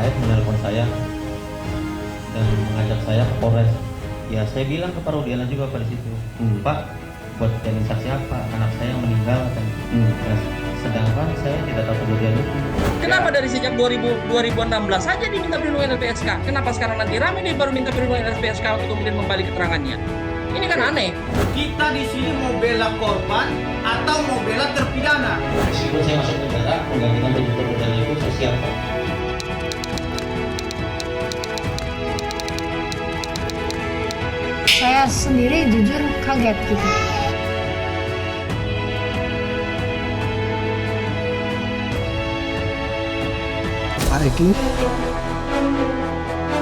AF menelpon saya dan mengajak saya ke Polres. Ya saya bilang ke Pak Rudiana juga pada situ, Pak, buat jadi saksi apa? Anak saya yang meninggal kan. Nah, sedangkan saya tidak tahu kejadian itu. Kenapa dari sejak 2016 saja diminta perlindungan LPSK? Kenapa sekarang nanti rame nih baru minta perlindungan LPSK untuk kemudian membalik keterangannya? Ini kan aneh. Kita di sini mau bela korban atau mau bela terpidana? Meskipun saya masuk penjara, menggantikan baju perbuatan itu sosial Pak. Saya sendiri jujur kaget gitu. Pak Eki,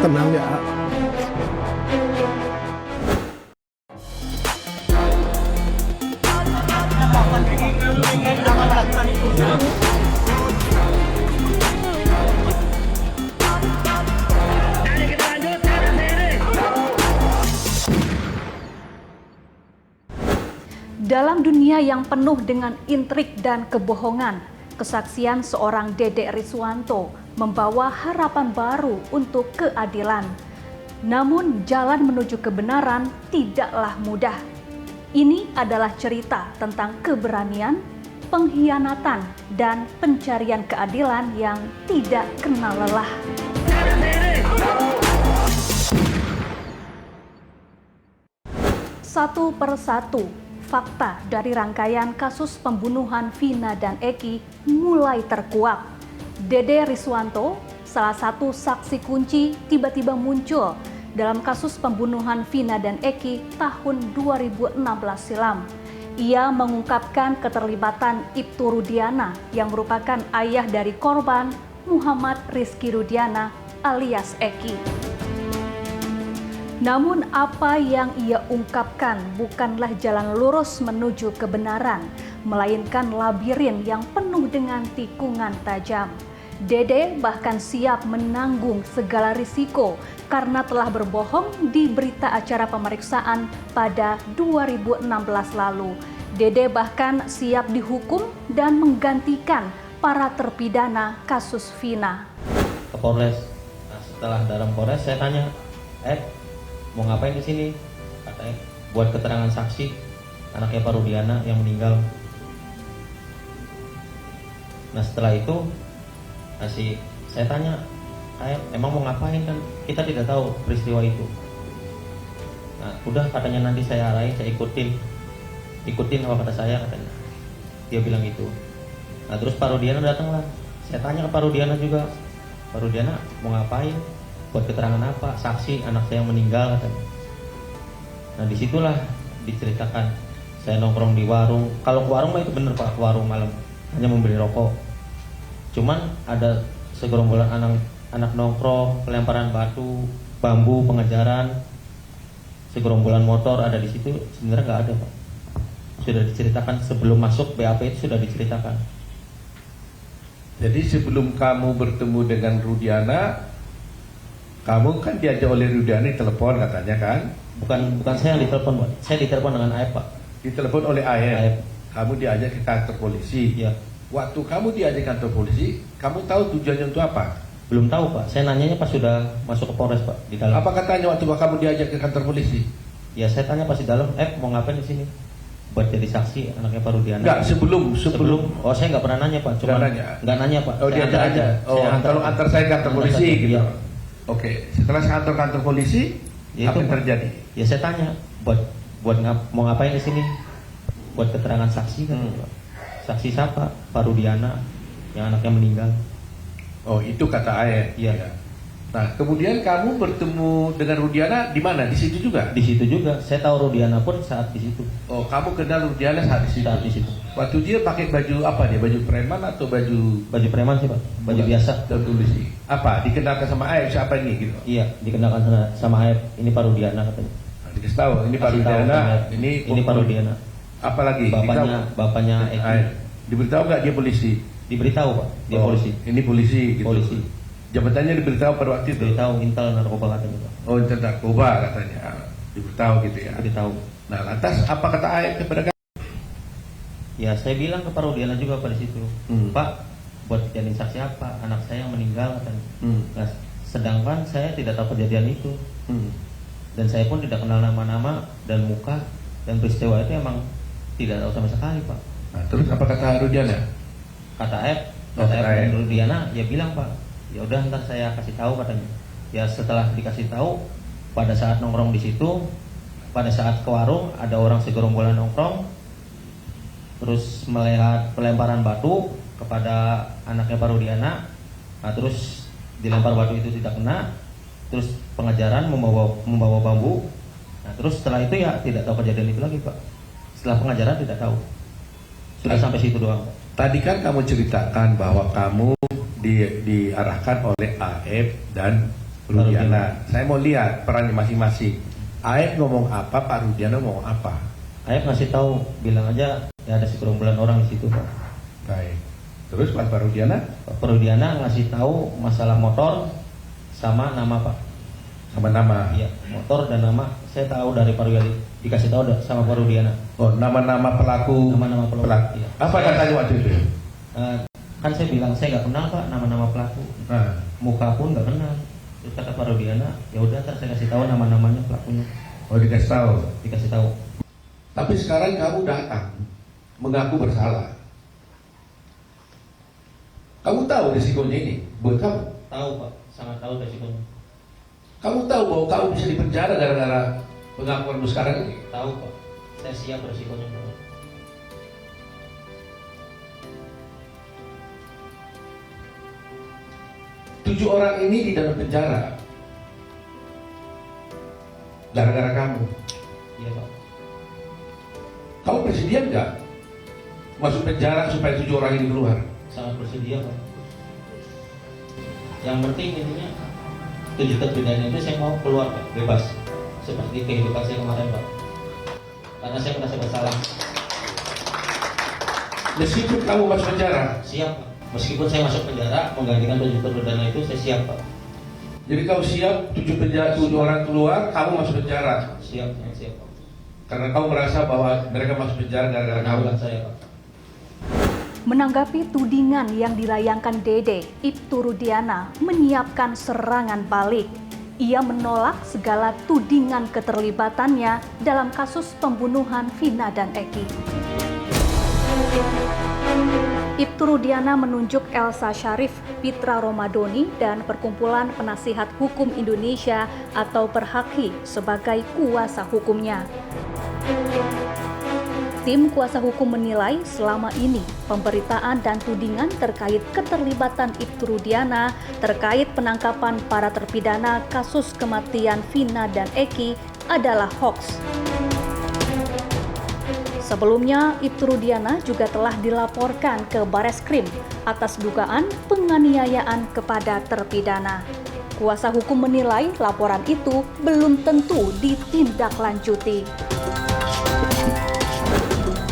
tenang ya. Dalam dunia yang penuh dengan intrik dan kebohongan, kesaksian seorang Dedek Riswanto membawa harapan baru untuk keadilan. Namun jalan menuju kebenaran tidaklah mudah. Ini adalah cerita tentang keberanian, pengkhianatan, dan pencarian keadilan yang tidak kenal lelah. Satu persatu, fakta dari rangkaian kasus pembunuhan Vina dan Eki mulai terkuak. Dedek Riswanto, salah satu saksi kunci, tiba-tiba muncul dalam kasus pembunuhan Vina dan Eki tahun 2016 silam. Ia mengungkapkan keterlibatan Ibtu Rudiana yang merupakan ayah dari korban Muhammad Rizky Rudiana alias Eki. Namun apa yang ia ungkapkan bukanlah jalan lurus menuju kebenaran, melainkan labirin yang penuh dengan tikungan tajam. Dede bahkan siap menanggung segala risiko karena telah berbohong di berita acara pemeriksaan pada 2016 lalu. Dede bahkan siap dihukum dan menggantikan para terpidana kasus Vina. Ke Polres. Nah, setelah dalam Polres saya tanya, mau ngapain di sini? Katanya buat keterangan saksi anaknya Pak Rudiana yang meninggal. Nah setelah itu saya tanya, emang mau ngapain, kan kita tidak tahu peristiwa itu. Nah udah, katanya nanti saya arahin, saya ikutin apa kata saya, katanya. Dia bilang itu. Nah terus Pak Rudiana datanglah. Saya tanya ke Pak Rudiana juga, Pak Rudiana mau ngapain? Buat keterangan apa? Saksi anak saya yang meninggal, katanya. Nah disitulah diceritakan saya nongkrong di warung. Kalau ke warung mah itu bener Pak, ke warung malam hanya membeli rokok. Cuman ada segerombolan anak nongkrong, pelemparan batu, bambu, pengejaran, segerombolan motor ada di situ. Sebenarnya nggak ada Pak. Sudah diceritakan sebelum masuk BAP itu sudah diceritakan. Jadi sebelum kamu bertemu dengan Rudiana, kamu kan diajak oleh Rudiana telepon katanya kan? Bukan saya yang ditelepon Pak. Saya ditelepon dengan AF Pak. Ditelepon oleh AF. Kamu diajak ke kantor polisi. Iya. Waktu kamu diajak ke kantor polisi, kamu tahu tujuannya untuk apa? Belum tahu Pak. Saya nanyanya pas sudah masuk ke Polres Pak, di dalam. Apa katanya waktu kamu diajak ke kantor polisi? Ya saya tanya pas di dalam, mau ngapain di sini? Buat jadi saksi anaknya Pak Rudiana. Enggak, sebelum. Oh saya nggak pernah nanya Pak. Cuma nggak nanya Pak. Oh dia aja. Oh tolong antar saya ke kantor polisi gitu. Iya. Oke, setelah kantor polisi, ya, apa itu, yang terjadi? Ya saya tanya, mau ngapain di sini? Buat keterangan saksi kan? Saksi siapa? Pak Rudiana yang anaknya meninggal. Oh itu kata AF. Iya. Nah kemudian kamu bertemu dengan Rudiana di mana? Di situ juga? Di situ juga. Saya tahu Rudiana pun saat di situ. Oh kamu kenal Rudiana saat di situ? Saat di situ. Waktu dia pakai baju apa dia? Baju preman atau baju? Baju preman sih Pak. Baju biasa. Dan polisi. Apa? Dikenalkan sama AF siapa ini gitu? Iya, dikenalkan sama AF. Ini Pak Rudiana katanya. Nah, dikasih tahu ini Pak Rudiana. Ini Pak Rudiana. Apalagi? Bapaknya Eki. Diberitahu nggak dia polisi? Diberitahu Pak. Dia polisi. Ini polisi. Gitu. Polisi. Jabatannya diberitahu pada waktu itu. Diberitahu intel narkoba katanya Pak. Oh intel narkoba katanya. Diberitahu gitu ya. Diberitahu. Nah lantas apa kata AF kepada kamu? Ya saya bilang ke Pak Rudiana juga pada situ, Pak, buat jadi saksi apa? Anak saya yang meninggal katanya. Nah, Sedangkan saya tidak tahu kejadian itu. Dan saya pun tidak kenal nama-nama dan muka, dan peristiwa itu emang tidak tahu sama sekali, Pak. Nah, terus apa kata Rudiana? Kata F Oh, kata dan F. Rudiana, ya bilang, Pak, ya udah ntar saya kasih tahu katanya. Ya setelah dikasih tahu, pada saat nongkrong di situ, pada saat ke warung ada orang segerombolan nongkrong, terus melihat pelemparan batu kepada anaknya Pak Rudiana. Nah, terus dilempar batu itu tidak kena, terus pengejaran membawa bambu. Nah, terus setelah itu ya tidak tahu kejadian itu lagi, Pak. Setelah pengejaran tidak tahu. Sudah sampai situ doang, Pak. Tadi kan kamu ceritakan bahwa kamu diarahkan oleh AF dan Rudiana. Saya mau lihat perannya masing-masing. AF ngomong apa, Pak Rudiana ngomong apa? AF ngasih tahu, bilang aja ya ada segerombolan orang di situ, Pak. Baik. Terus Pak Rudiana? Pak Rudiana ngasih tahu masalah motor sama nama, Pak. Sama nama? Iya, motor dan nama saya tahu dari Pak Rudiana, dikasih tahu sama Pak Rudiana. Oh, nama-nama pelaku. Nama-nama pelaku. Iya. Apa katanya waktu itu? Kan saya bilang saya nggak kenal, Pak, nama-nama pelaku. Nah, Muka pun nggak kenal. Terus kata Pak Rudiana, ya udah ntar saya kasih tahu nama-namanya pelakunya. oh dikasih tahu. Dikasih tahu. Tapi sekarang kamu datang mengaku bersalah. Kamu tahu risikonya ini buat kamu? Tahu, Pak, sangat tahu resikonya. Kamu tahu bahwa kamu bisa dipenjara gara-gara pengakuanmu sekarang ini? Tahu, Pak, saya siap resikonya, Pak. Tujuh orang ini di dalam penjara gara-gara kamu. Iya, Pak. Kamu bersedia nggak masuk penjara supaya 7 orang ini keluar? Sangat bersedia, Pak. Yang penting intinya 7 terpidana itu saya mau keluar, Pak, bebas seperti kehidupan saya kemarin, Pak, karena saya merasa bersalah. Meskipun kamu masuk penjara, Siap, Pak. Meskipun saya masuk penjara menggantikan 7 terpidana itu, saya siap, Pak. jadi kau siap 7 orang keluar, kamu masuk penjara Siap, siap, Pak. karena kamu merasa bahwa mereka masuk penjara gara-gara kamu. Bukan saya, Pak. Menanggapi tudingan yang dilayangkan Dede, Ibtu Rudiana menyiapkan serangan balik. Ia menolak segala tudingan keterlibatannya dalam kasus pembunuhan Vina dan Eki. Ibtu Rudiana menunjuk Elsa Syarif, Pitra Romadoni, dan Perkumpulan Penasihat Hukum Indonesia atau Perhaki sebagai kuasa hukumnya. Tim kuasa hukum menilai selama ini pemberitaan dan tudingan terkait keterlibatan Ibtu Rudiana terkait penangkapan para terpidana kasus kematian Vina dan Eki adalah hoaks. Sebelumnya, Ibtu Rudiana juga telah dilaporkan ke Bareskrim atas dugaan penganiayaan kepada terpidana. Kuasa hukum menilai laporan itu belum tentu ditindaklanjuti.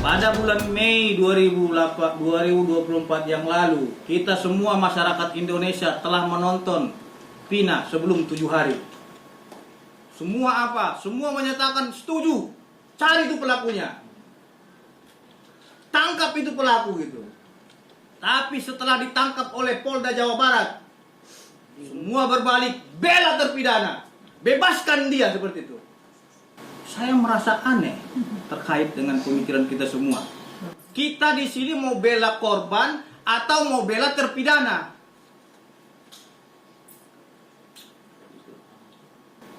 Pada bulan Mei 2024 yang lalu, kita semua masyarakat Indonesia telah menonton Vina sebelum 7 hari. Semua apa? Semua menyatakan setuju. Cari itu pelakunya. Tangkap itu pelaku gitu. Tapi setelah ditangkap oleh Polda Jawa Barat, semua berbalik, bela terpidana. Bebaskan dia, seperti itu. Saya merasa aneh terkait dengan pemikiran kita semua. Kita di sini mau bela korban atau mau bela terpidana.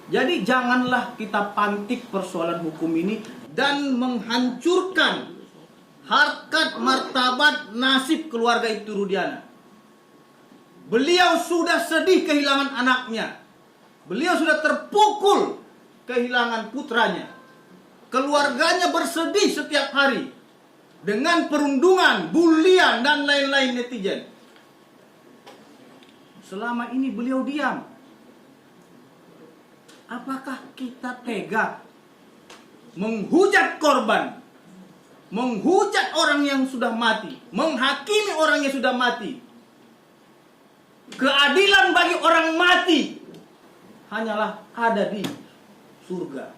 Jadi janganlah kita pantik persoalan hukum ini dan menghancurkan harkat martabat nasib keluarga Ibtu Rudiana. Beliau sudah sedih kehilangan anaknya. Beliau sudah terpukul kehilangan putranya. Keluarganya bersedih setiap hari dengan perundungan, bulian, dan lain-lain netizen. Selama ini beliau diam. Apakah kita tega menghujat korban, menghujat orang yang sudah mati, menghakimi orang yang sudah mati? Keadilan bagi orang mati hanyalah ada di surga.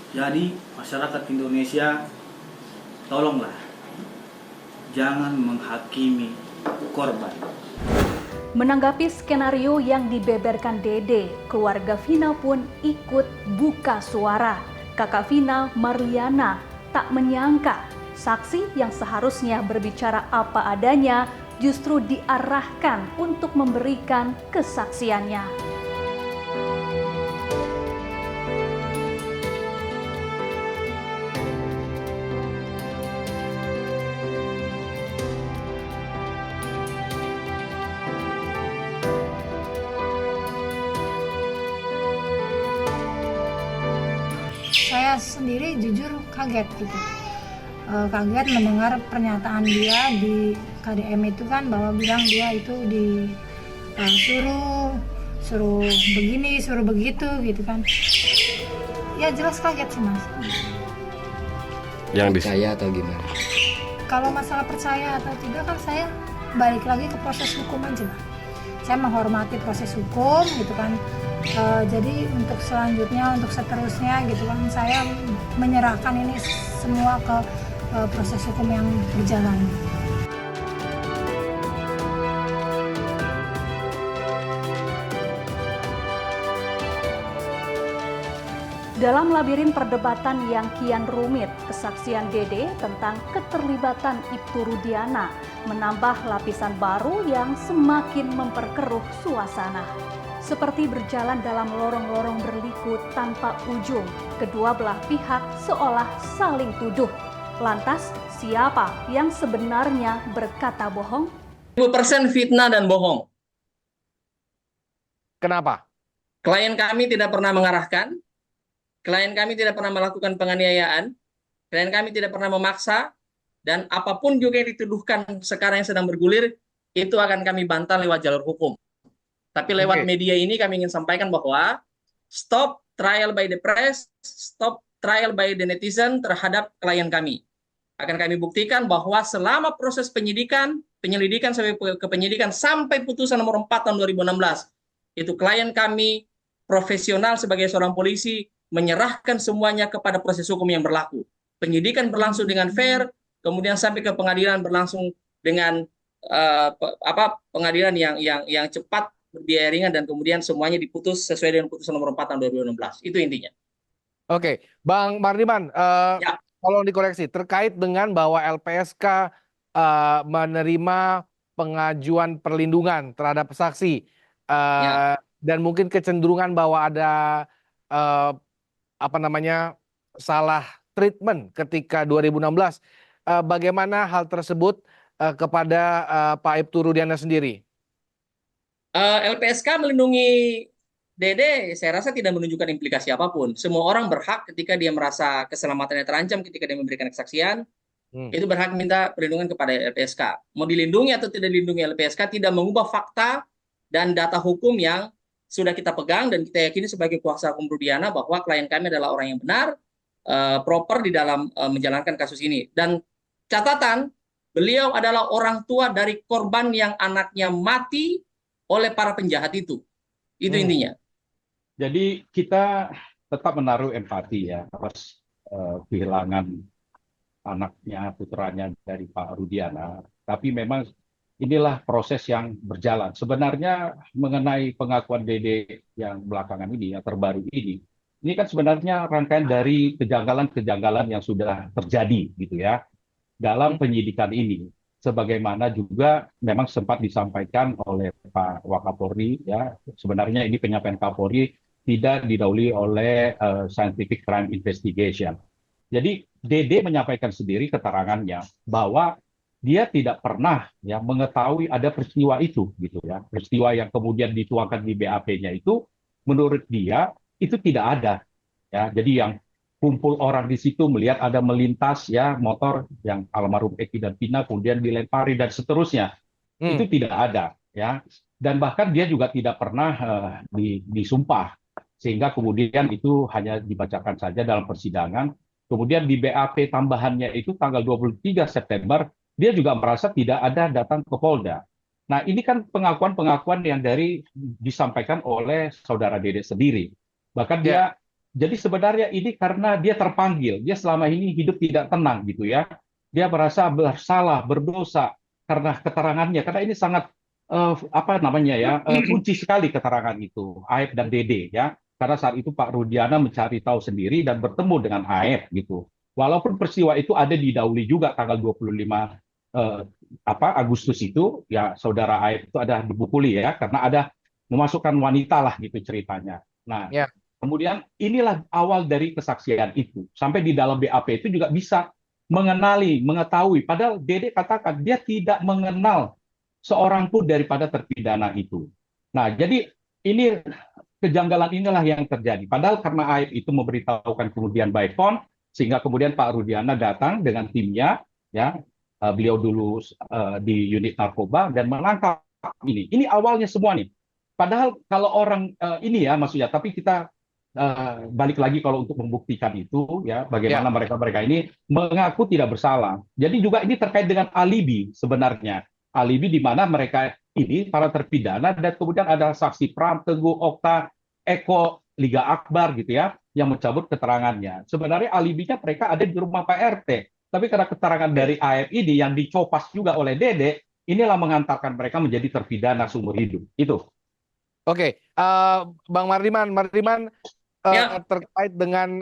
Jadi masyarakat Indonesia, tolonglah jangan menghakimi korban. Menanggapi skenario yang dibeberkan Dede, keluarga Vina pun ikut buka suara. Kakak Vina, Mariana, tak menyangka saksi yang seharusnya berbicara apa adanya justru diarahkan untuk memberikan kesaksiannya. Saya sendiri jujur kaget gitu. Kaget mendengar pernyataan dia di KDM itu kan, bahwa bilang dia itu suruh begini, suruh begitu gitu kan. Ya jelas kaget sih Mas. Yang percaya atau gimana? Kalau masalah percaya atau tidak kan saya balik lagi ke proses hukum aja. Saya menghormati proses hukum gitu kan. Jadi untuk selanjutnya, untuk seterusnya gitu kan, saya menyerahkan ini semua ke proses hukum yang berjalan. Dalam labirin perdebatan yang kian rumit, kesaksian Dede tentang keterlibatan Ibtu Rudiana menambah lapisan baru yang semakin memperkeruh suasana. Seperti berjalan dalam lorong-lorong berliku tanpa ujung, kedua belah pihak seolah saling tuduh. Lantas, siapa yang sebenarnya berkata bohong? 1000% fitnah dan bohong. Kenapa? Klien kami tidak pernah mengarahkan, klien kami tidak pernah melakukan penganiayaan, klien kami tidak pernah memaksa, dan apapun juga yang dituduhkan sekarang yang sedang bergulir, itu akan kami bantah lewat jalur hukum. Tapi lewat media ini kami ingin sampaikan bahwa stop trial by the press, stop trial by the netizen terhadap klien kami. Akan kami buktikan bahwa selama proses penyelidikan sampai ke penyidikan sampai putusan nomor 4 tahun 2016, itu klien kami profesional sebagai seorang polisi menyerahkan semuanya kepada proses hukum yang berlaku. Penyidikan berlangsung dengan fair, kemudian sampai ke pengadilan berlangsung dengan pengadilan yang cepat, berbiaya ringan, dan kemudian semuanya diputus sesuai dengan putusan nomor 4 tahun 2016. Itu intinya. Oke, Bang Mardiman, Ya. tolong dikoreksi terkait dengan bahwa LPSK menerima pengajuan perlindungan terhadap saksi dan mungkin kecenderungan bahwa ada salah treatment ketika 2016. Bagaimana hal tersebut kepada Pak Ibtu Rudiana sendiri? LPSK melindungi Dede, saya rasa tidak menunjukkan implikasi apapun. Semua orang berhak ketika dia merasa keselamatannya terancam ketika dia memberikan kesaksian, itu berhak minta perlindungan kepada LPSK. Mau dilindungi atau tidak dilindungi LPSK tidak mengubah fakta dan data hukum yang sudah kita pegang dan kita yakini sebagai kuasa hukum Rudiana bahwa klien kami adalah orang yang benar, proper di dalam menjalankan kasus ini. Dan catatan, beliau adalah orang tua dari korban yang anaknya mati oleh para penjahat itu. Itu intinya. Jadi kita tetap menaruh empati ya atas kehilangan anaknya, putranya dari Pak Rudiana. Tapi memang inilah proses yang berjalan. Sebenarnya mengenai pengakuan Dede yang belakangan ini, yang terbaru ini kan sebenarnya rangkaian dari kejanggalan-kejanggalan yang sudah terjadi gitu ya dalam penyidikan ini. Sebagaimana juga memang sempat disampaikan oleh Pak Wakapolri, ya sebenarnya ini penyampaian Kapolri tidak didahului oleh scientific crime investigation. Jadi Dede menyampaikan sendiri keterangannya bahwa dia tidak pernah ya mengetahui ada peristiwa itu gitu ya, peristiwa yang kemudian dituangkan di BAP-nya itu menurut dia itu tidak ada ya. Jadi yang kumpul orang di situ melihat ada melintas ya motor yang almarhum Eki dan Vina kemudian dilempari dan seterusnya itu tidak ada ya, dan bahkan dia juga tidak pernah disumpah sehingga kemudian itu hanya dibacakan saja dalam persidangan. Kemudian di BAP tambahannya itu tanggal 23 September dia juga merasa tidak ada datang ke Polda. Nah ini kan pengakuan-pengakuan yang disampaikan oleh saudara Dede sendiri, bahkan dia jadi sebenarnya ini karena dia terpanggil, dia selama ini hidup tidak tenang gitu ya. Dia merasa bersalah, berdosa karena keterangannya, karena ini sangat apa namanya ya, kunci sekali keterangan itu Aep dan Dede ya, karena saat itu Pak Rudiana mencari tahu sendiri dan bertemu dengan Aep gitu. Walaupun peristiwa itu ada didahului juga tanggal 25 eh, Agustus itu ya, saudara Aep itu ada dipukuli ya karena ada memasukkan wanita lah gitu ceritanya. Nah, Ya. kemudian inilah awal dari kesaksian itu. Sampai di dalam BAP itu juga bisa mengetahui. Padahal Dede katakan dia tidak mengenal seorang pun daripada terpidana itu. Nah, jadi ini kejanggalan inilah yang terjadi. Padahal karena Aib itu memberitahukan kemudian by phone, sehingga kemudian Pak Rudiana datang dengan timnya, ya, beliau dulu di unit narkoba dan menangkap ini. Ini awalnya semua nih. Padahal kalau orang ini ya maksudnya, tapi kita balik lagi kalau untuk membuktikan itu ya bagaimana mereka-mereka ini mengaku tidak bersalah. Jadi juga ini terkait dengan alibi sebenarnya. Alibi di mana mereka ini para terpidana dan kemudian ada saksi Pram, Teguh, Okta, Eko, Liga Akbar gitu ya yang mencabut keterangannya. Sebenarnya alibinya mereka ada di rumah Pak RT. Tapi karena keterangan dari AF ini yang dicopas juga oleh Dede, inilah mengantarkan mereka menjadi terpidana seumur hidup. Itu. Oke, Bang Mardiman, terkait dengan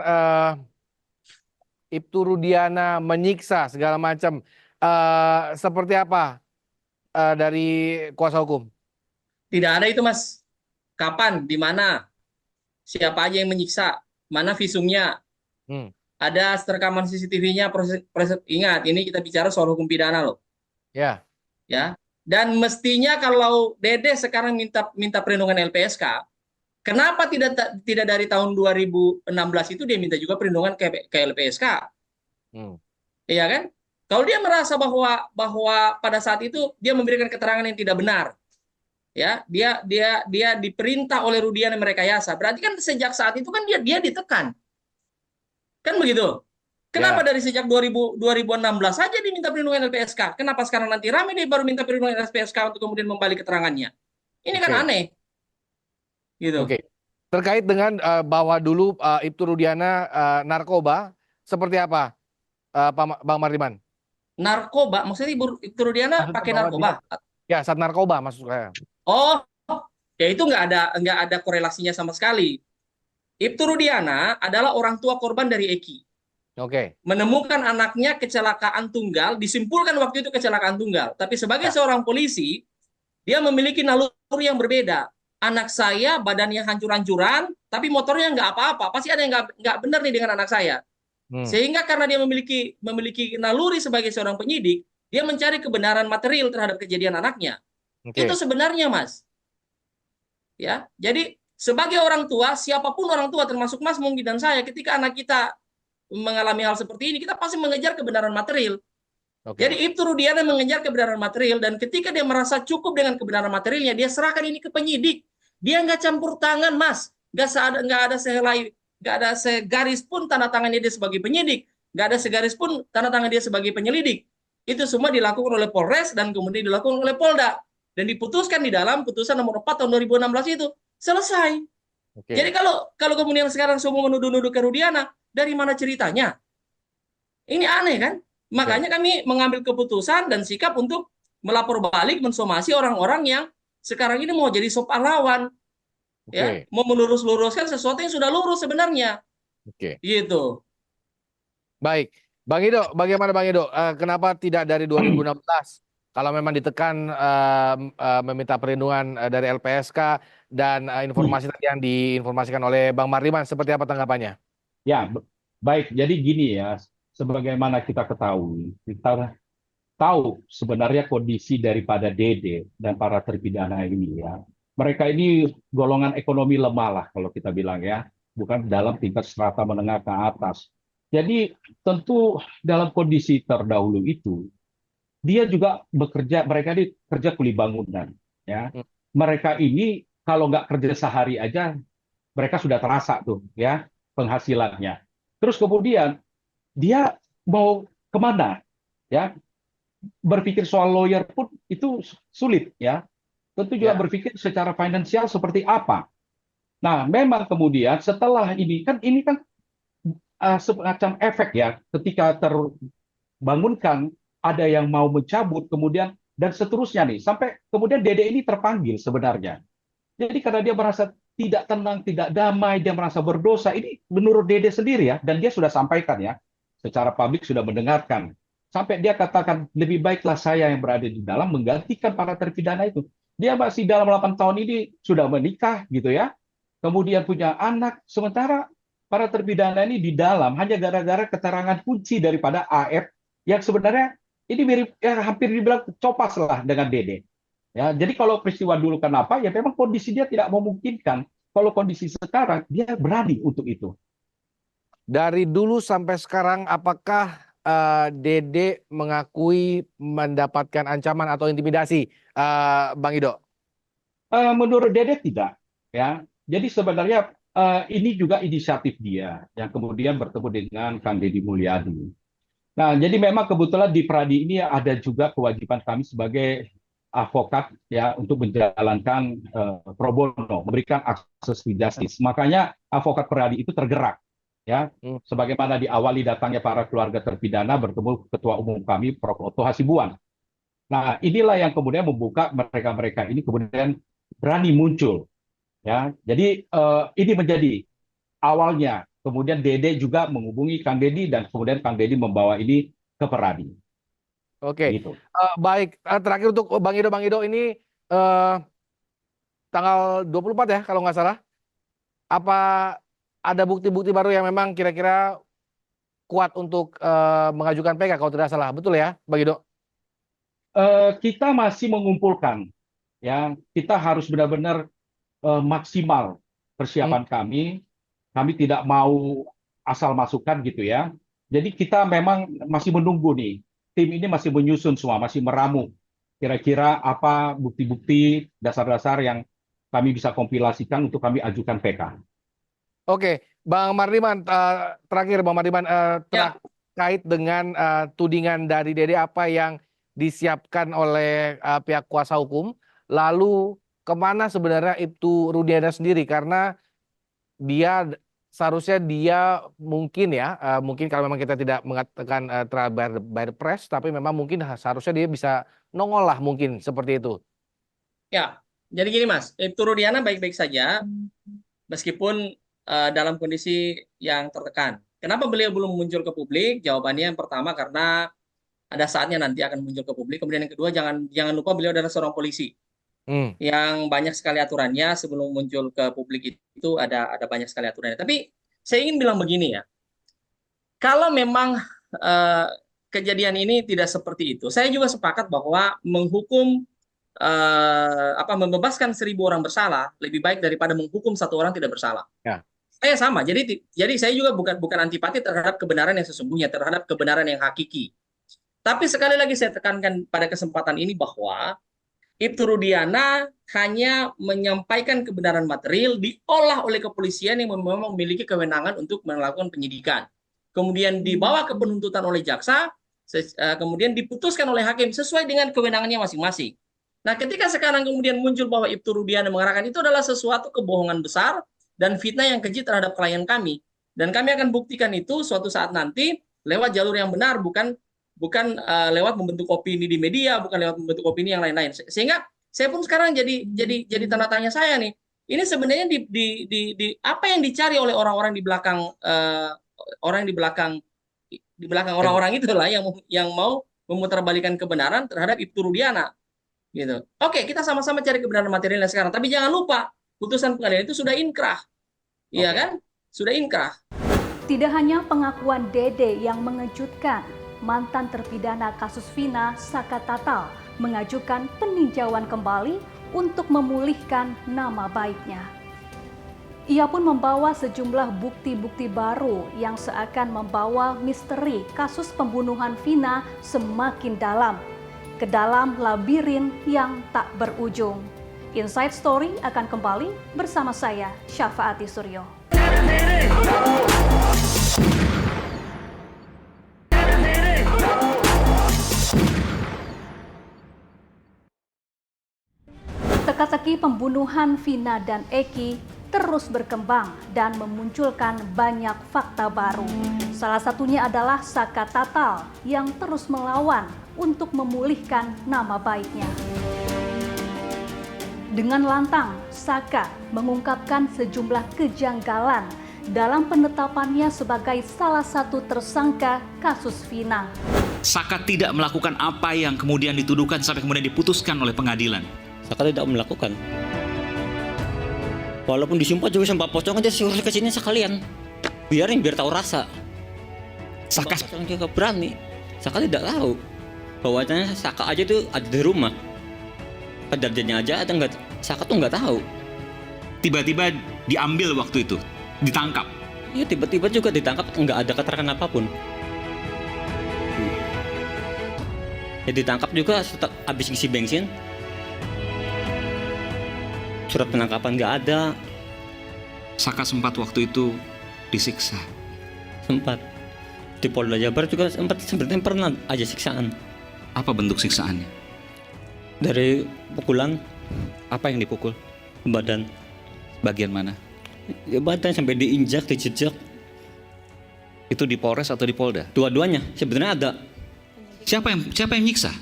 Ibtu Rudiana menyiksa segala macam, seperti apa dari kuasa hukum? Tidak ada itu, Mas. Kapan, di mana, siapa aja yang menyiksa, mana visumnya, ada rekaman CCTV-nya. Ingat, ini kita bicara soal hukum pidana loh. Ya. Ya. Dan mestinya kalau Dede sekarang minta perlindungan LPSK, kenapa tidak dari tahun 2016 itu dia minta juga perlindungan ke LPSK? Iya kan? Kalau dia merasa bahwa pada saat itu dia memberikan keterangan yang tidak benar, ya, dia diperintah oleh Rudiana merekayasa. Berarti kan sejak saat itu kan dia ditekan. Kan begitu? Kenapa dari sejak 2016 saja diminta perlindungan LPSK? Kenapa sekarang nanti rame dia baru minta perlindungan LPSK untuk kemudian membalik keterangannya? Ini kan aneh. Gitu. Oke. Terkait dengan bahwa dulu Ibtu Rudiana narkoba, seperti apa, Bang Mardiman? Narkoba, maksudnya Ibtu Rudiana pakai narkoba? Ya, saat narkoba maksud saya. Oh, ya itu nggak ada korelasinya sama sekali. Ibtu Rudiana adalah orang tua korban dari Eki. Oke. Menemukan anaknya kecelakaan tunggal, disimpulkan waktu itu kecelakaan tunggal. Tapi sebagai seorang polisi, dia memiliki naluri yang berbeda. Anak saya badannya hancur-hancuran, tapi motornya nggak apa-apa. Pasti ada yang nggak benar nih dengan anak saya. Sehingga karena dia memiliki naluri sebagai seorang penyidik, dia mencari kebenaran material terhadap kejadian anaknya. Itu sebenarnya, Mas. Ya, jadi sebagai orang tua, siapapun orang tua termasuk Mas mungkin dan saya, ketika anak kita mengalami hal seperti ini, kita pasti mengejar kebenaran material. Jadi Ibtu Rudiana mengejar kebenaran material, dan ketika dia merasa cukup dengan kebenaran materialnya, dia serahkan ini ke penyidik. Dia nggak campur tangan, Mas. Nggak ada segaris pun tanda tangannya dia sebagai penyidik, nggak ada segaris pun tanda tangan dia sebagai penyelidik. Itu semua dilakukan oleh Polres dan kemudian dilakukan oleh Polda dan diputuskan di dalam putusan nomor 4 tahun 2016 itu. Selesai. Jadi kalau kemudian sekarang semua menuduh-nuduh ke Rudiana, dari mana ceritanya? Ini aneh kan? Makanya kami mengambil keputusan dan sikap untuk melapor balik, mensomasi orang-orang yang sekarang ini mau jadi sop pahlawan. Ya, mau melurus-luruskan sesuatu yang sudah lurus sebenarnya. Gitu. Baik. Bang Ido, bagaimana Bang Ido? Kenapa tidak dari 2016? Kalau memang ditekan meminta perlindungan dari LPSK dan informasi tadi yang diinformasikan oleh Bang Mardiman, seperti apa tanggapannya? Ya, baik. Jadi gini ya, sebagaimana kita ketahui, kita tahu sebenarnya kondisi daripada Dede dan para terpidana ini ya. Mereka ini golongan ekonomi lemah lah kalau kita bilang ya, bukan dalam tingkat strata menengah ke atas. Jadi tentu dalam kondisi terdahulu itu, dia juga bekerja, mereka ini kerja kuli bangunan. Ya. Mereka ini kalau nggak kerja sehari aja, mereka sudah terasa tuh ya penghasilannya. Terus kemudian dia mau kemana? Ya, berpikir soal lawyer pun itu sulit ya. Tentu juga berpikir secara finansial seperti apa. Nah, memang kemudian setelah ini kan semacam efek ya, ketika terbangunkan ada yang mau mencabut, kemudian dan seterusnya nih. Sampai kemudian Dede ini terpanggil sebenarnya. Jadi karena dia merasa tidak tenang, tidak damai, dia merasa berdosa. Ini menurut Dede sendiri ya, dan dia sudah sampaikan ya, secara publik sudah mendengarkan. Sampai dia katakan, lebih baiklah saya yang berada di dalam menggantikan para terpidana itu. Dia masih dalam 8 tahun ini sudah menikah gitu ya. Kemudian punya anak, sementara para terpidana ini di dalam hanya gara-gara keterangan kunci daripada AF yang sebenarnya ini mirip ya, hampir dibilang copas lah dengan Dede. Ya, jadi kalau peristiwa dulu kenapa? Ya memang kondisi dia tidak memungkinkan. Kalau kondisi sekarang dia berani untuk itu. Dari dulu sampai sekarang, apakah Dede mengakui mendapatkan ancaman atau intimidasi, Bang Ido? Menurut Dede tidak. Ya, jadi sebenarnya ini juga inisiatif dia yang kemudian bertemu dengan Kang Deddy Mulyadi. Nah, jadi memang kebetulan di Pradi ini ada juga kewajiban kami sebagai advokat ya untuk menjalankan pro bono, memberikan akses to justice. Makanya advokat Pradi itu tergerak ya, sebagaimana diawali datangnya para keluarga terpidana bertemu Ketua Umum kami Prof. Otto Hasibuan. Nah, inilah yang kemudian membuka mereka-mereka ini kemudian berani muncul ya. Jadi ini menjadi awalnya. Kemudian Dede juga menghubungi Kang Deddy dan kemudian Kang Deddy membawa ini ke Pradi. Oke, Gitu. baik. Terakhir untuk Bang Ido ini tanggal 24 ya kalau nggak salah. Apa ada bukti-bukti baru yang memang kira-kira kuat untuk mengajukan PK kalau tidak salah, betul ya, Bang Ido? Kita masih mengumpulkan, ya. Kita harus benar-benar maksimal persiapan kami. Kami tidak mau asal masukan gitu ya. Jadi kita memang masih menunggu nih. Tim ini masih menyusun semua, masih meramu. Kira-kira apa bukti-bukti dasar-dasar yang kami bisa kompilasikan untuk kami ajukan PK. Oke, Bang Mardiman, terakhir Bang Mardiman, terkait dengan tudingan dari Dede, apa yang disiapkan oleh pihak kuasa hukum, lalu kemana sebenarnya Ibtu Rudiana sendiri, karena dia seharusnya dia mungkin ya, mungkin kalau memang kita tidak mengatakan trial by the press, tapi memang mungkin seharusnya dia bisa nongol lah mungkin seperti itu. Ya, jadi gini Mas, Ibtu Rudiana baik-baik saja, meskipun dalam kondisi yang tertekan. Kenapa beliau belum muncul ke publik? Jawabannya yang pertama karena ada saatnya nanti akan muncul ke publik. Kemudian yang kedua, jangan lupa beliau adalah seorang polisi yang banyak sekali aturannya. Sebelum muncul ke publik itu ada banyak sekali aturannya. Tapi saya ingin bilang begini ya, kalau memang kejadian ini tidak seperti itu, saya juga sepakat bahwa menghukum membebaskan 1.000 orang bersalah lebih baik daripada menghukum 1 orang tidak bersalah. Ya. Saya sama, jadi saya juga bukan antipati terhadap kebenaran yang sesungguhnya, terhadap kebenaran yang hakiki. Tapi sekali lagi saya tekankan pada kesempatan ini bahwa Ibtu Rudiana hanya menyampaikan kebenaran material diolah oleh kepolisian yang memang memiliki kewenangan untuk melakukan penyidikan. Kemudian dibawa ke penuntutan oleh jaksa, kemudian diputuskan oleh hakim sesuai dengan kewenangannya masing-masing. Nah, ketika sekarang kemudian muncul bahwa Ibtu Rudiana mengatakan itu adalah sesuatu kebohongan besar dan fitnah yang keji terhadap klien kami. Dan kami akan buktikan itu suatu saat nanti lewat jalur yang benar, bukan lewat membentuk opini di media, bukan lewat membentuk opini yang lain-lain. Sehingga saya pun sekarang jadi tanda tanya saya nih. Ini sebenarnya di apa yang dicari oleh orang-orang di belakang orang-orang itulah yang mau memutarbalikan kebenaran terhadap Ibtu Rudiana. Gitu. Oke, kita sama-sama cari kebenaran materialnya sekarang, tapi jangan lupa putusan pengadilan itu sudah inkrah. Iya kan? Sudah inkrah. Tidak hanya pengakuan Dede yang mengejutkan, mantan terpidana kasus Vina Saka Tatal mengajukan peninjauan kembali untuk memulihkan nama baiknya. Ia pun membawa sejumlah bukti-bukti baru yang seakan membawa misteri kasus pembunuhan Vina semakin dalam, ke dalam labirin yang tak berujung. Inside Story akan kembali bersama saya, Syafaati Suryo. Teka-teki pembunuhan Vina dan Eki terus berkembang dan memunculkan banyak fakta baru. Salah satunya adalah Saka Tatal yang terus melawan untuk memulihkan nama baiknya. Dengan lantang, Saka mengungkapkan sejumlah kejanggalan dalam penetapannya sebagai salah satu tersangka kasus Vina. Saka tidak melakukan apa yang kemudian dituduhkan sampai kemudian diputuskan oleh pengadilan. Saka tidak melakukan. Walaupun disumpah juga sempat pocong aja suruh ke sini sekalian. Biar tahu rasa. Saka juga berani. Saka tidak tahu. Bahwasanya Saka aja tuh ada di rumah. Kejadiannya aja ada enggak, Saka tuh nggak tahu. tiba-tiba diambil waktu itu, ditangkap. Iya, tiba-tiba juga ditangkap, nggak ada keterangan apapun. Ya ditangkap juga setelah habis ngisi bensin. Surat penangkapan nggak ada. Saka sempat waktu itu disiksa. Sempat. Di Polda Jabar juga sebenarnya pernah aja siksaan. Apa bentuk siksaannya? Dari pukulan. Apa yang dipukul? Badan. Bagian mana? Ya, badan sampai diinjak, dijejak. Itu di Polres atau di Polda? Dua-duanya sebenarnya ada. Siapa yang nyiksa?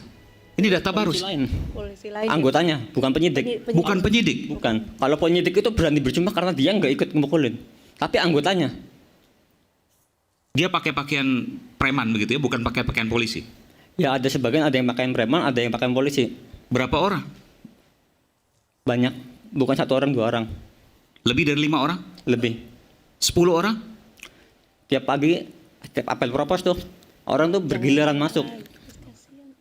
Ini data baru. Polisi lain. Anggotanya, bukan penyidik. Bukan penyidik. Bukan. Kalau penyidik itu berani berjumlah karena dia nggak ikut memukulin. Tapi anggotanya. Dia pakai pakaian preman begitu ya, bukan pakai pakaian polisi. Ya ada sebagian, ada yang pakai preman, ada yang pakai polisi. Berapa orang? Banyak. Bukan 1 orang, 2 orang. Lebih dari 5 orang? Lebih. 10 orang? Tiap pagi, tiap apel propos tuh, orang tuh bergiliran masuk.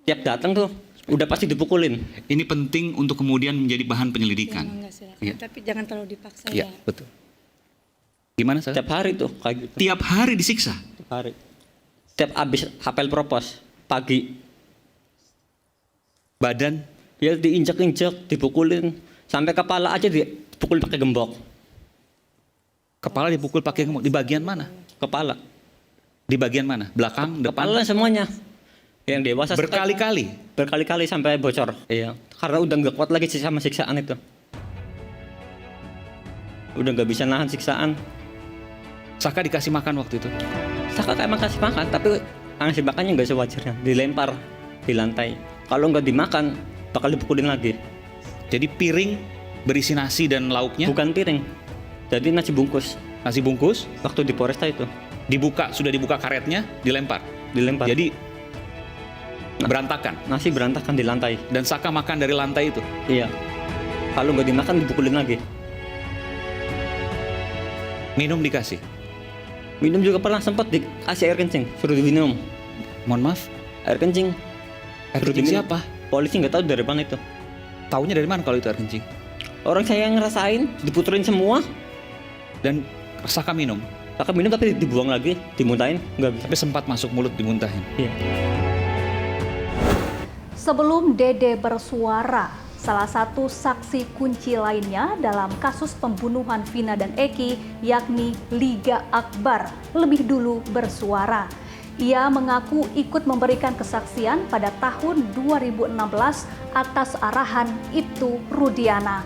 Tiap datang tuh, udah pasti dipukulin. Ini penting untuk kemudian menjadi bahan penyelidikan. Ya. Tapi jangan terlalu dipaksa Iya, betul. Gimana, Sal? Tiap hari tuh, kayak gitu. Tiap hari disiksa? Tiap hari. Tiap habis apel propos, pagi. Badan? Ya diinjak-injak, dipukulin. Sampai kepala aja dipukul pakai gembok. Kepala dipukul pakai gembok. Di bagian mana? Kepala. Di bagian mana? Belakang, depan? Kepala semuanya. Yang dewasa Berkali-kali? Berkali-kali sampai bocor. Iya. Karena udah nggak kuat lagi sama siksaan itu. Udah nggak bisa nahan siksaan. Saka dikasih makan waktu itu? Saka emang kasih makan, tapi ngasih makannya nggak sewajarnya. Dilempar di lantai. Kalau nggak dimakan, bakal dipukulin lagi. Jadi piring berisi nasi dan lauknya? Bukan piring. Jadi nasi bungkus. Nasi bungkus? Waktu di Polresta itu. Sudah dibuka karetnya, dilempar? Dilempar. Jadi berantakan? Nasi berantakan di lantai. Dan Saka makan dari lantai itu? Iya. Kalau nggak dimakan, dipukulin lagi. Minum dikasih? Minum juga pernah sempat dikasih air kencing, suruh diminum. Mohon maaf? Air kencing. Air kencing siapa? Polisi nggak tahu dari mana itu. Taunya dari mana kalau itu air kencing? Orang saya yang ngerasain, diputerin semua. Dan Saka minum? Saka minum tapi dibuang lagi, dimuntahin, nggak bisa. Tapi sempat masuk mulut dimuntahin? Iya. Sebelum Dede bersuara, salah satu saksi kunci lainnya dalam kasus pembunuhan Vina dan Eki, yakni Liga Akbar, lebih dulu bersuara. Ia mengaku ikut memberikan kesaksian pada tahun 2016 atas arahan Ibtu Rudiana.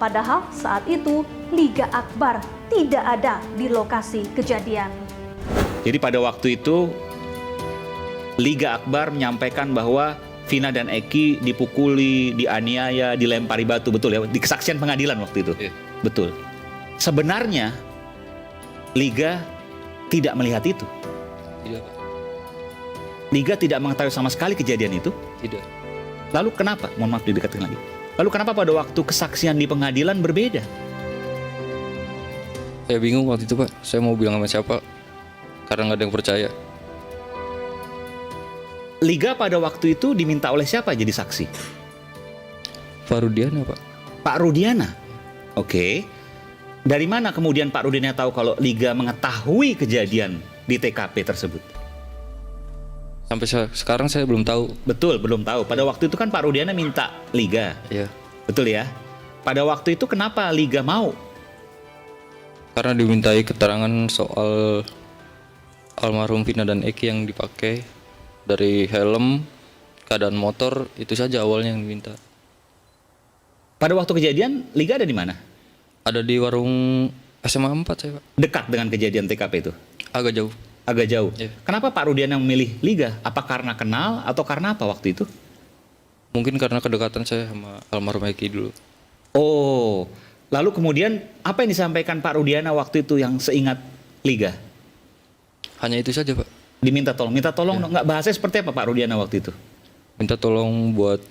Padahal saat itu Liga Akbar tidak ada di lokasi kejadian. Jadi pada waktu itu Liga Akbar menyampaikan bahwa Vina dan Eki dipukuli, dianiaya, dilempari batu, betul ya? Di kesaksian pengadilan waktu itu. Iya. Betul. Sebenarnya Liga tidak melihat itu. Tidak, Pak. Liga tidak mengetahui sama sekali kejadian itu. Tidak. Lalu kenapa? Mohon maaf didekatkan lagi. Lalu kenapa pada waktu kesaksian di pengadilan berbeda? Saya bingung waktu itu, Pak. Saya mau bilang sama siapa karena nggak ada yang percaya. Liga pada waktu itu diminta oleh siapa jadi saksi? Pak Rudiana, Pak. Pak Rudiana. Oke. Dari mana kemudian Pak Rudiana tahu kalau Liga mengetahui kejadian di TKP tersebut? Sampai sekarang saya belum tahu. Betul, belum tahu. Pada waktu itu kan Pak Rudiana minta Liga. Iya. Betul ya? Pada waktu itu kenapa Liga mau? Karena dimintai keterangan soal almarhum Vina dan Eki yang dipakai, dari helm, keadaan motor, itu saja awalnya yang diminta. Pada waktu kejadian Liga ada di mana? Ada di warung SMA 4 saya, Pak. Dekat dengan kejadian TKP itu? Agak jauh. Agak jauh. Iya. Kenapa Pak Rudiana memilih Liga? Apa karena kenal atau karena apa waktu itu? Mungkin karena kedekatan saya sama almarhum Eki dulu. Oh, lalu kemudian apa yang disampaikan Pak Rudiana waktu itu yang seingat Liga? Hanya itu saja, Pak. Minta tolong nggak, bahasanya seperti apa Pak Rudiana waktu itu? Minta tolong buat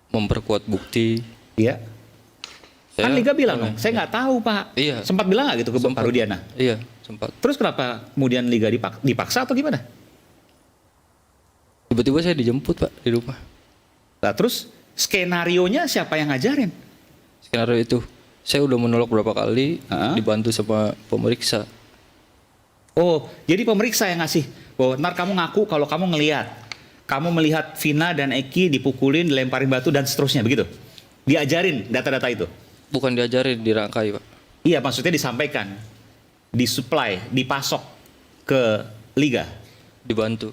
memperkuat bukti. Iya. Kan Liga bilang, saya nggak tahu Pak. Iya. Sempat bilang nggak gitu ke Pak Rudiana? Iya, sempat. Terus kenapa kemudian Liga dipaksa atau gimana? Tiba-tiba saya dijemput, Pak, di rumah. Nah terus skenarionya siapa yang ngajarin? Skenario itu saya udah menolak berapa kali, dibantu sama pemeriksa. Oh, jadi pemeriksa yang ngasih. Bahwa ntar kamu ngaku kalau kamu melihat Vina dan Eki dipukulin, dilemparin batu dan seterusnya, begitu? Diajarin data-data itu? Bukan diajarin, dirangkai, Pak. Iya, maksudnya disampaikan, disuplai, dipasok ke Liga. Dibantu.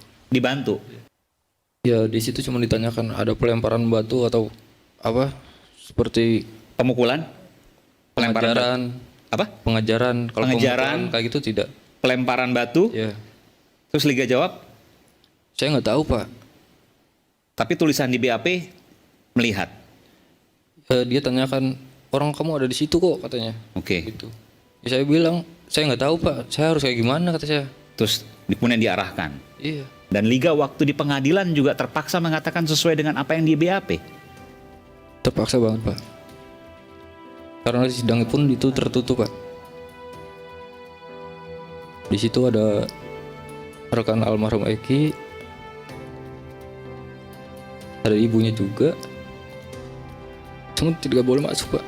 Ya, di situ cuma ditanyakan ada pelemparan batu atau apa? Seperti pemukulan, pengajaran, apa? Pengajaran. Kalau Pengajaran, pemukulan kayak gitu tidak. Pelemparan batu. Ya. Terus Liga jawab? Saya nggak tahu, Pak. Tapi tulisan di BAP melihat. Dia tanyakan, orang kamu ada di situ kok, katanya. Oke. Gitu. Ya, saya bilang, saya nggak tahu, Pak. Saya harus kayak gimana, kata saya. Terus kemudian diarahkan. Iya. Dan Liga waktu di pengadilan juga terpaksa mengatakan sesuai dengan apa yang di BAP. Terpaksa banget, Pak. Karena sidangnya pun itu tertutup, Pak. Di situ ada rekan almarhum Eki, ada ibunya juga. Cuma tidak boleh masuk, Pak.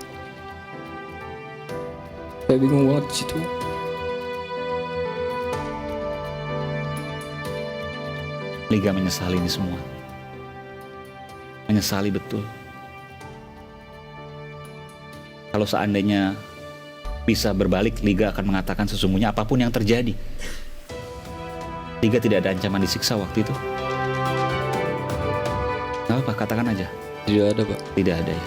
Saya bingung banget di situ. Liga menyesali ini semua. Menyesali betul. Kalau seandainya bisa berbalik, Liga akan mengatakan sesungguhnya apapun yang terjadi. Liga tidak ada ancaman disiksa waktu itu. Nggak apa, katakan aja. Tidak ada, Pak. Tidak ada ya.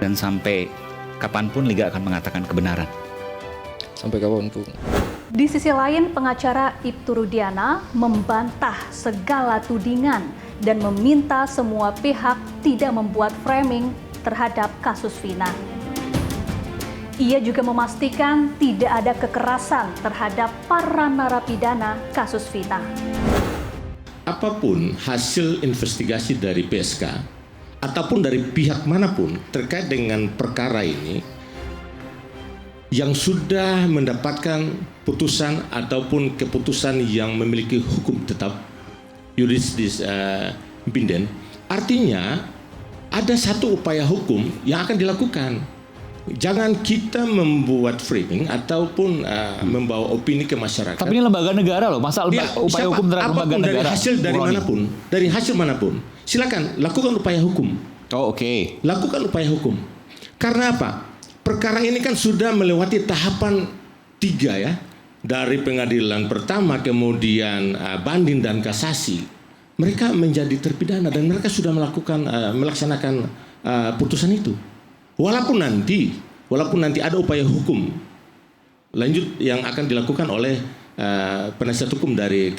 Dan sampai kapanpun Liga akan mengatakan kebenaran. Sampai kapanpun. Di sisi lain, pengacara Ibtu Rudiana membantah segala tudingan dan meminta semua pihak tidak membuat framing terhadap kasus Vina. Ia juga memastikan tidak ada kekerasan terhadap para narapidana kasus Vina. Apapun hasil investigasi dari PSK ataupun dari pihak manapun terkait dengan perkara ini, yang sudah mendapatkan putusan ataupun keputusan yang memiliki hukum tetap jurisdis binden, artinya ada satu upaya hukum yang akan dilakukan. Jangan kita membuat framing ataupun membawa opini ke masyarakat. Tapi ini lembaga negara loh, masa upaya hukum terhadap lembaga negara? Dari hasil manapun, silakan lakukan upaya hukum. Oh, oke. Lakukan upaya hukum. Karena apa? Perkara ini kan sudah melewati tahapan 3 ya, dari pengadilan pertama, kemudian banding dan kasasi. Mereka menjadi terpidana dan mereka sudah melaksanakan putusan itu. Walaupun nanti ada upaya hukum lanjut yang akan dilakukan oleh penasihat hukum dari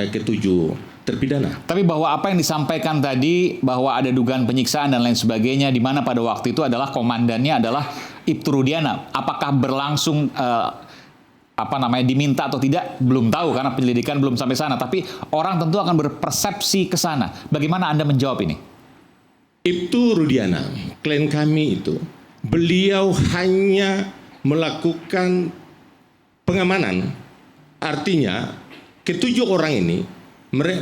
ketujuh terpidana. Tapi bahwa apa yang disampaikan tadi bahwa ada dugaan penyiksaan dan lain sebagainya, di mana pada waktu itu adalah komandannya adalah Ibtu Rudiana. Apakah berlangsung diminta atau tidak belum tahu karena penyelidikan belum sampai sana. Tapi orang tentu akan berpersepsi ke sana. Bagaimana Anda menjawab ini? Ibtu Rudiana, klien kami itu, beliau hanya melakukan pengamanan. Artinya ketujuh orang ini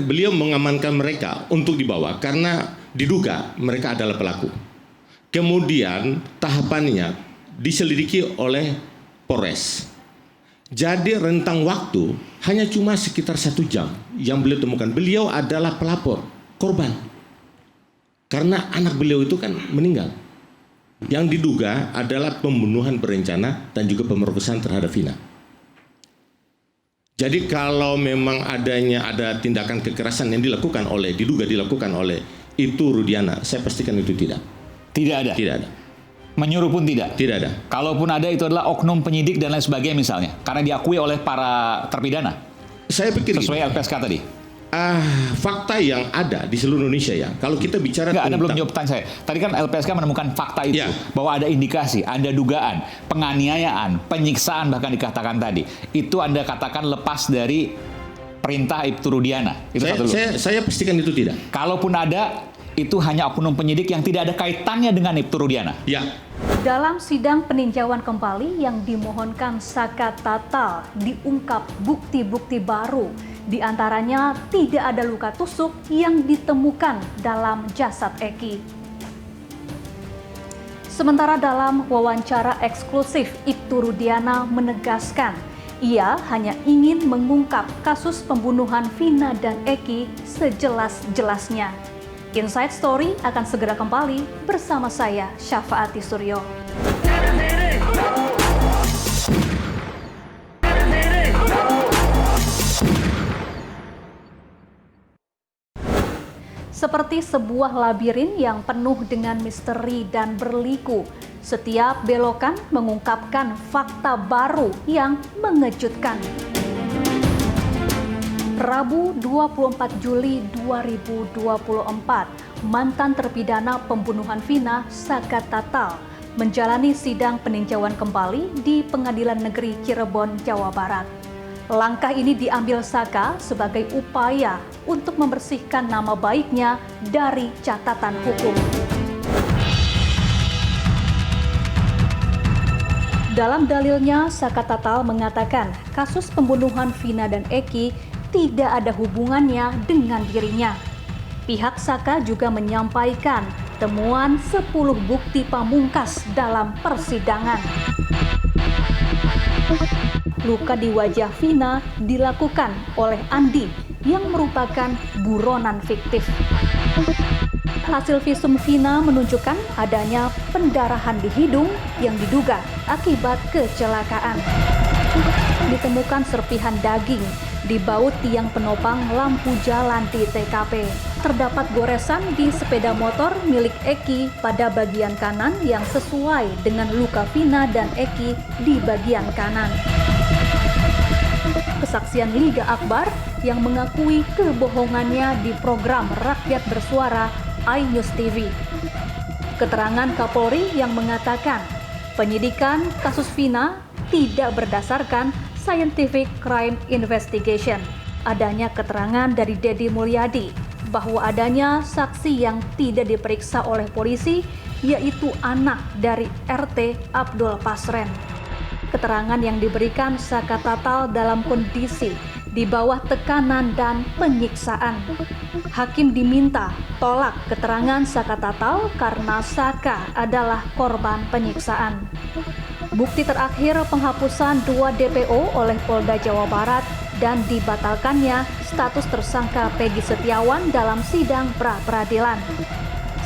beliau mengamankan mereka untuk dibawa karena diduga mereka adalah pelaku. Kemudian tahapannya diselidiki oleh Polres. Jadi rentang waktu hanya cuma sekitar 1 jam yang beliau temukan. Beliau adalah pelapor, korban. Karena anak beliau itu kan meninggal. Yang diduga adalah pembunuhan berencana dan juga pemerkosaan terhadap Vina. Jadi kalau memang ada tindakan kekerasan yang diduga dilakukan oleh Ibtu Rudiana, saya pastikan itu tidak. Tidak ada? Tidak ada. Menyuruh pun tidak? Tidak ada. Kalaupun ada, itu adalah oknum penyidik dan lain sebagainya misalnya, karena diakui oleh para terpidana? Saya pikir sesuai LPSK tadi? Fakta yang ada di seluruh Indonesia ya. Kalau kita bicara Nggak, Anda tentang... belum jawab pertanyaan saya. Tadi kan LPSK menemukan fakta itu, bahwa ada indikasi, ada dugaan, penganiayaan, penyiksaan bahkan dikatakan tadi. Itu Anda katakan lepas dari perintah Ibtu Rudiana. Itu saya pastikan itu tidak. Kalaupun ada, itu hanya oknum penyidik yang tidak ada kaitannya dengan Ibtu Rudiana. Ya. Dalam sidang peninjauan kembali yang dimohonkan Saka Tatal, diungkap bukti-bukti baru. Di antaranya tidak ada luka tusuk yang ditemukan dalam jasad Eki. Sementara dalam wawancara eksklusif, Ibtu Rudiana menegaskan ia hanya ingin mengungkap kasus pembunuhan Vina dan Eki sejelas-jelasnya. Inside Story akan segera kembali bersama saya, Syafaati Suryo. Seperti sebuah labirin yang penuh dengan misteri dan berliku, setiap belokan mengungkapkan fakta baru yang mengejutkan. Rabu 24 Juli 2024, mantan terpidana pembunuhan Vina, Saka Tatal, menjalani sidang peninjauan kembali di Pengadilan Negeri Cirebon, Jawa Barat. Langkah ini diambil Saka sebagai upaya untuk membersihkan nama baiknya dari catatan hukum. Dalam dalilnya, Saka Tatal mengatakan kasus pembunuhan Vina dan Eki tidak ada hubungannya dengan dirinya. Pihak Saka juga menyampaikan temuan 10 bukti pamungkas dalam persidangan. Luka di wajah Vina dilakukan oleh Andi yang merupakan buronan fiktif. Hasil visum Vina menunjukkan adanya pendarahan di hidung yang diduga akibat kecelakaan. Ditemukan serpihan daging di baut tiang penopang lampu jalan di TKP. Terdapat goresan di sepeda motor milik Eki pada bagian kanan yang sesuai dengan luka Vina dan Eki di bagian kanan. Kesaksian Liga Akbar yang mengakui kebohongannya di program Rakyat Bersuara iNews TV. Keterangan Kapolri yang mengatakan penyidikan kasus Vina tidak berdasarkan Scientific Crime Investigation. Adanya keterangan dari Dedi Mulyadi bahwa adanya saksi yang tidak diperiksa oleh polisi, yaitu anak dari RT Abdul Pasren. Keterangan yang diberikan Saka Tatal dalam kondisi di bawah tekanan dan penyiksaan. Hakim diminta tolak keterangan Saka Tatal karena Saka adalah korban penyiksaan. Bukti terakhir penghapusan 2 DPO oleh Polda Jawa Barat dan dibatalkannya status tersangka Peggy Setiawan dalam sidang pra-peradilan.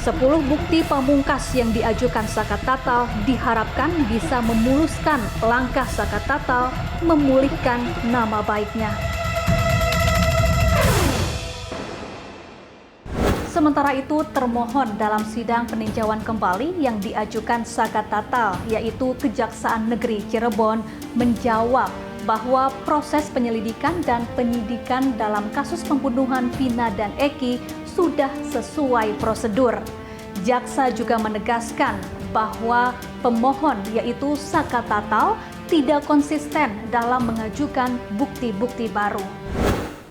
10 bukti pamungkas yang diajukan Saka Tatal diharapkan bisa memuluskan langkah Saka Tatal memulihkan nama baiknya. Sementara itu, termohon dalam sidang peninjauan kembali yang diajukan Saka Tatal, yaitu Kejaksaan Negeri Cirebon, menjawab bahwa proses penyelidikan dan penyidikan dalam kasus pembunuhan Vina dan Eki sudah sesuai prosedur. Jaksa juga menegaskan bahwa pemohon, yaitu Saka Tatal, tidak konsisten dalam mengajukan bukti-bukti baru.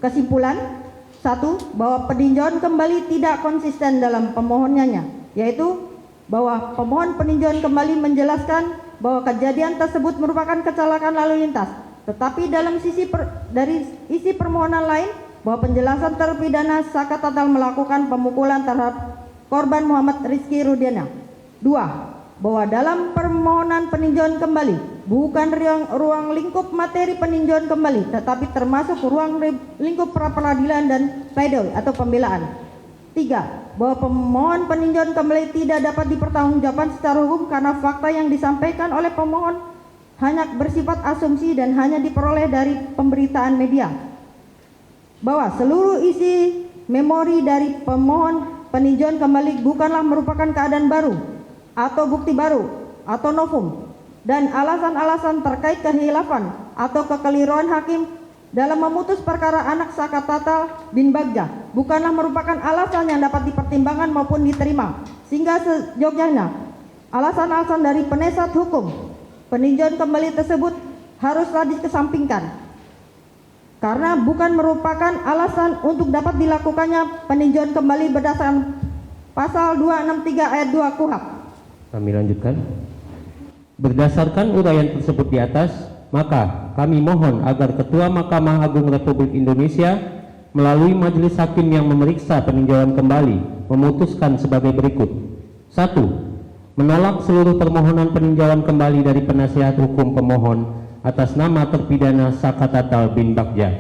Kesimpulan, 1. Bahwa peninjauan kembali tidak konsisten dalam pemohonannya, yaitu bahwa pemohon peninjauan kembali menjelaskan bahwa kejadian tersebut merupakan kecelakaan lalu lintas, tetapi dalam dari isi permohonan lain bahwa penjelasan terpidana Saka Tatal melakukan pemukulan terhadap korban Muhammad Rizky Rudiana. 2. Bahwa dalam permohonan peninjauan kembali bukan ruang lingkup materi peninjauan kembali, tetapi termasuk ruang lingkup pra-peradilan dan pledoi atau pembelaan. 3. Bahwa pemohon peninjauan kembali tidak dapat dipertanggungjawabkan secara hukum karena fakta yang disampaikan oleh pemohon hanya bersifat asumsi dan hanya diperoleh dari pemberitaan media. Bahwa seluruh isi memori dari pemohon peninjauan kembali bukanlah merupakan keadaan baru atau bukti baru, atau novum, dan alasan-alasan terkait kehilafan atau kekeliruan hakim dalam memutus perkara anak Saka Tatal bin Bagja bukanlah merupakan alasan yang dapat dipertimbangkan maupun diterima, sehingga seyogyanya alasan-alasan dari penasihat hukum peninjauan kembali tersebut haruslah dikesampingkan karena bukan merupakan alasan untuk dapat dilakukannya peninjauan kembali berdasarkan pasal 263 ayat 2 KUHP. Kami lanjutkan. Berdasarkan uraian tersebut di atas, maka kami mohon agar Ketua Mahkamah Agung Republik Indonesia melalui majelis hakim yang memeriksa peninjauan kembali memutuskan sebagai berikut. 1. Menolak seluruh permohonan peninjauan kembali dari penasihat hukum pemohon atas nama terpidana Saka Tatal bin Bagja.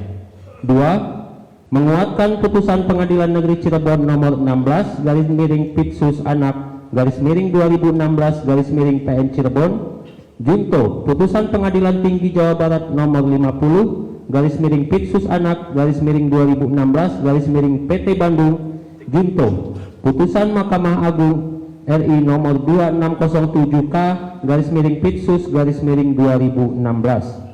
2. Menguatkan putusan Pengadilan Negeri Cirebon nomor 16/Pitsus Anak /2016/PN Cirebon junto putusan Pengadilan Tinggi Jawa Barat nomor 50/Pitsus Anak /2016/PT Bandung junto putusan Mahkamah Agung RI nomor 2607K/Pitsus/2016.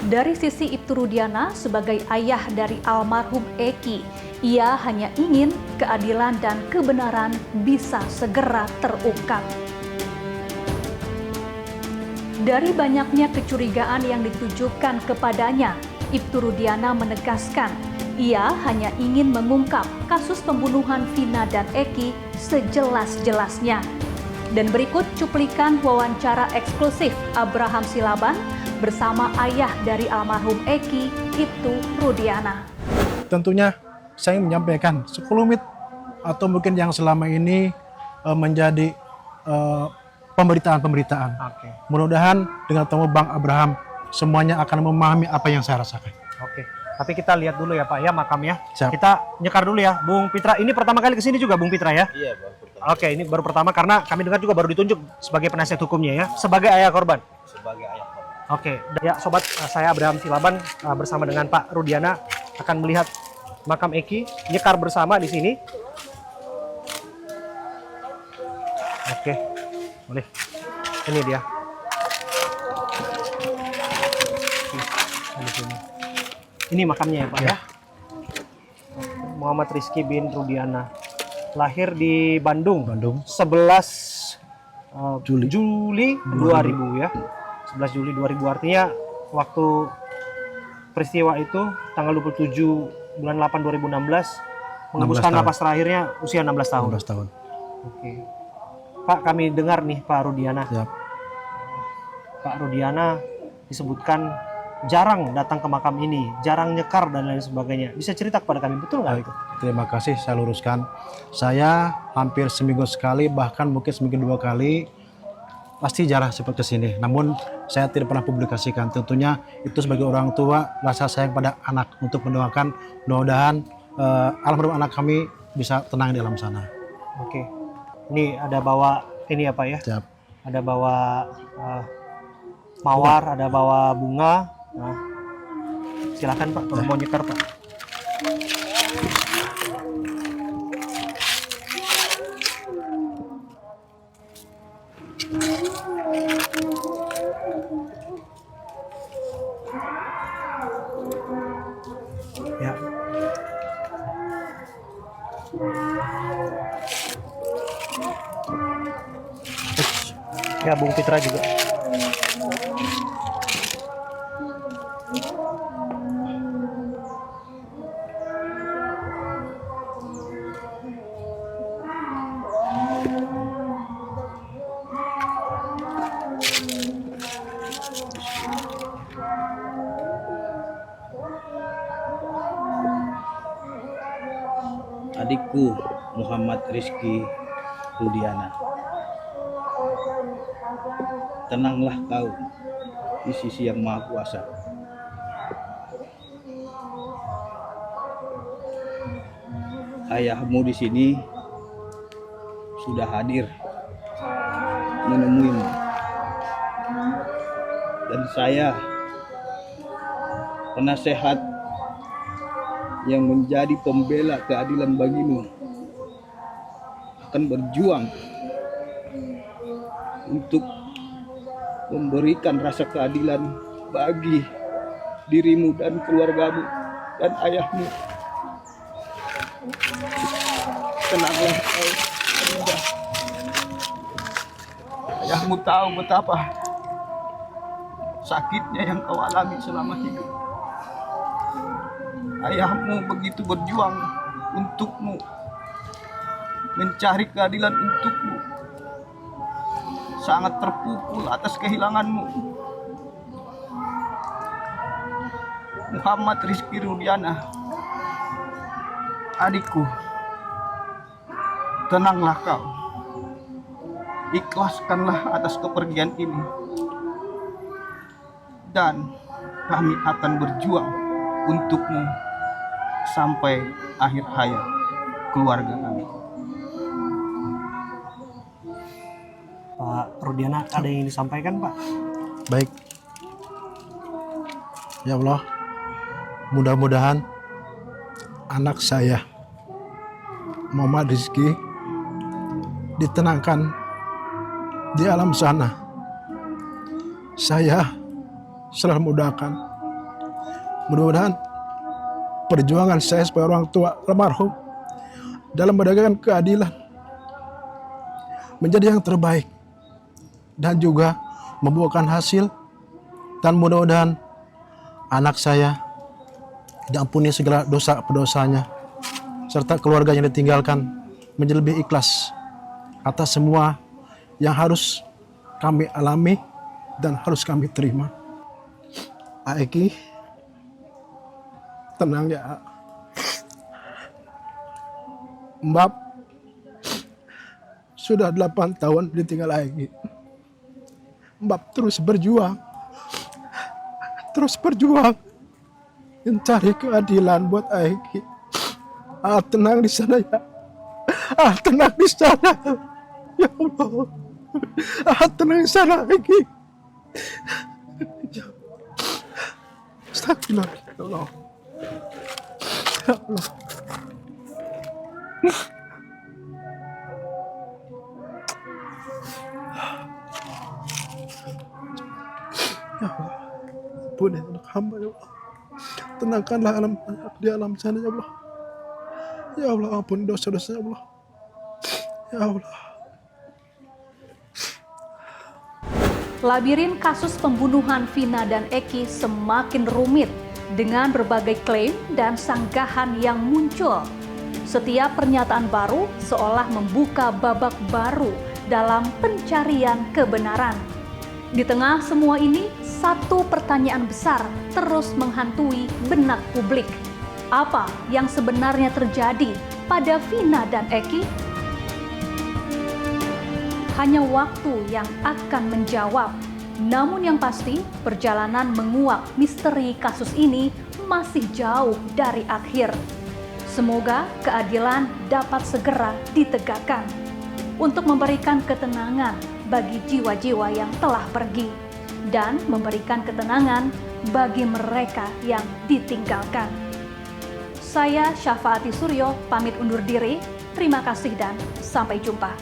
Dari sisi Ibtu Rudiana sebagai ayah dari almarhum Eki, ia hanya ingin keadilan dan kebenaran bisa segera terungkap. Dari banyaknya kecurigaan yang ditujukan kepadanya, Ibtu Rudiana menegaskan ia hanya ingin mengungkap kasus pembunuhan Vina dan Eki sejelas-jelasnya. Dan berikut cuplikan wawancara eksklusif Abraham Silaban bersama ayah dari almarhum Eki, Ibtu Rudiana. Tentunya saya menyampaikan sekelumit atau mungkin yang selama ini menjadi pemberitaan-pemberitaan. Mudah-mudahan dengan temu Bang Abraham semuanya akan memahami apa yang saya rasakan. Oke, tapi kita lihat dulu ya Pak ya makamnya. Siap. Kita nyekar dulu ya, Bung Pitra. Ini pertama kali kesini juga Bung Pitra ya? Iya, Bang. Oke, ini baru pertama karena kami dengar juga baru ditunjuk sebagai penasihat hukumnya ya, sebagai ayah korban. Sebagai ayah korban. Oke, ya sobat, saya Abraham Silaban bersama dengan Pak Rudiana akan melihat makam Eki, nyekar bersama di sini. Oke, boleh. Ini dia. Ini makamnya ya Pak ya. Muhammad Rizky bin Rudiana. Lahir di Bandung. 11 Juli 2000 ya. 11 Juli 2000 artinya waktu peristiwa itu tanggal 27 bulan 8 2016 mengembuskan napas terakhirnya usia 16 tahun. 16 tahun. Oke. Pak, kami dengar nih Pak Rudiana. Siap. Pak Rudiana disebutkan jarang datang ke makam ini, jarang nyekar dan lain sebagainya. Bisa cerita kepada kami, betul nggak itu? Terima kasih, saya luruskan. Saya hampir seminggu sekali, bahkan mungkin seminggu 2 kali, pasti jarang seperti kesini. Namun saya tidak pernah publikasikan. Tentunya itu sebagai orang tua, rasa sayang pada anak untuk mendoakan mudah-mudahan almarhum anak kami bisa tenang di alam sana. Oke. Ini ada bawa ini ya Pak ya? Siap. Ada bawa mawar, ada bawa bunga. Nah, silakan Pak, kalau mau nyekar Pak. Ya. Ya, Bung Pitra juga. Adikku Muhammad Rizky Rudiana, tenanglah kau di sisi Yang Maha Kuasa. Ayahmu di sini sudah hadir menemuimu, dan saya penasehat yang menjadi pembela keadilan bagimu akan berjuang untuk memberikan rasa keadilan bagi dirimu dan keluargamu dan ayahmu. Tenanglah kau, Dinda. Ayahmu tahu betapa sakitnya yang kau alami selama hidup. Ayahmu begitu berjuang untukmu, mencari keadilan untukmu, sangat terpukul atas kehilanganmu. Muhammad Rizky Rudiana, adikku, tenanglah kau, ikhlaskanlah atas kepergian ini, dan kami akan berjuang untukmu sampai akhir hayat keluarga kami. Pak Rudiana, ada yang disampaikan, Pak? Baik. Ya Allah, mudah-mudahan anak saya Muhammad Rizky ditenangkan di alam sana. Saya selalu mudahkan. Mudah-mudahan perjuangan saya sebagai orang tua almarhum dalam menegakkan keadilan menjadi yang terbaik dan juga membuahkan hasil, dan mudah-mudahan anak saya diampuni segala dosa-dosanya serta keluarga yang ditinggalkan menjadi lebih ikhlas atas semua yang harus kami alami dan harus kami terima. Aeki, tenang ya. Mbak sudah 8 tahun ditinggal Aeki. Mbak terus berjuang mencari keadilan buat Aeki. Tenang di sana ya. Tenang di sana. Ya Allah. Tenang di sana Aeki. Astagfirullah. Ya Allah. Ya Allah. Ya Allah. Ampuni anak hamba ya Allah. Tenangkanlah di alam sana ya Allah. Ya Allah, ampuni dosa-dosa ya Allah. Ya Allah. Labirin kasus pembunuhan Vina dan Eki semakin rumit dengan berbagai klaim dan sanggahan yang muncul. Setiap pernyataan baru seolah membuka babak baru dalam pencarian kebenaran. Di tengah semua ini, satu pertanyaan besar terus menghantui benak publik. Apa yang sebenarnya terjadi pada Vina dan Eki? Hanya waktu yang akan menjawab. Namun yang pasti, perjalanan menguak misteri kasus ini masih jauh dari akhir. Semoga keadilan dapat segera ditegakkan untuk memberikan ketenangan bagi jiwa-jiwa yang telah pergi dan memberikan ketenangan bagi mereka yang ditinggalkan. Saya Syafaati Suryo pamit undur diri. Terima kasih dan sampai jumpa.